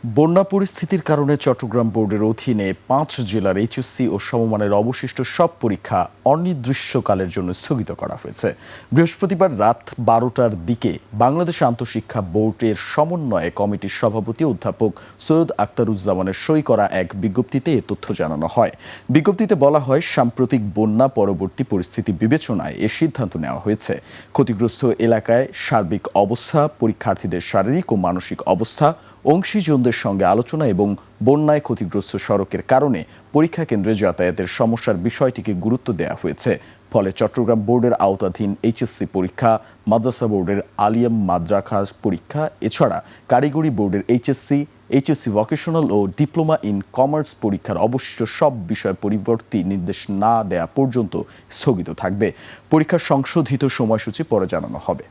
বন্যা পরিস্থিতির কারণে চট্টগ্রাম বোর্ডের অধীনে ৫ জেলার এইচএসসি ও সমমানের অবশিষ্ট সব পরীক্ষা অনির্দিষ্টকালের জন্য স্থগিত করা হয়েছে। বৃহস্পতিবার রাত ১২টার দিকে বাংলাদেশ আন্তঃশিক্ষা বোর্ডের সমন্বয় কমিটির সভাপতি অধ্যাপক সৈয়দ আখতারুজ্জামানের সই করা এক বিজ্ঞপ্তিতে এ তথ্য জানানো হয়। বিজ্ঞপ্তিতে বলা হয়, সাম্প্রতিক বন্যা পরবর্তী পরিস্থিতি বিবেচনায় এ সিদ্ধান্ত নেওয়া হয়েছে। ক্ষতিগ্রস্ত এলাকায় সার্বিক অবস্থা, পরীক্ষার্থীদের শারীরিক ও মানসিক অবস্থা, অংশীজনদের সঙ্গে আলোচনা এবং বন্যায় ক্ষতিগ্রস্ত সড়কের কারণে পরীক্ষা কেন্দ্রে যাতায়াতের সমস্যার বিষয়টিকে গুরুত্ব দেওয়া হয়েছে। ফলে চট্টগ্রাম বোর্ডের আওতাধীন এইচএসসি পরীক্ষা, মাদ্রাসা বোর্ডের আলিয়াম মাদ্রাসা পরীক্ষা, এছাড়া কারিগরি বোর্ডের এইচএসসি ভোকেশনাল ও ডিপ্লোমা ইন কমার্স পরীক্ষার অবশিষ্ট সব বিষয় পরিবর্তী নির্দেশ না দেয়া পর্যন্ত স্থগিত থাকবে। পরীক্ষার সংশোধিত সময়সূচি পরে জানানো হবে।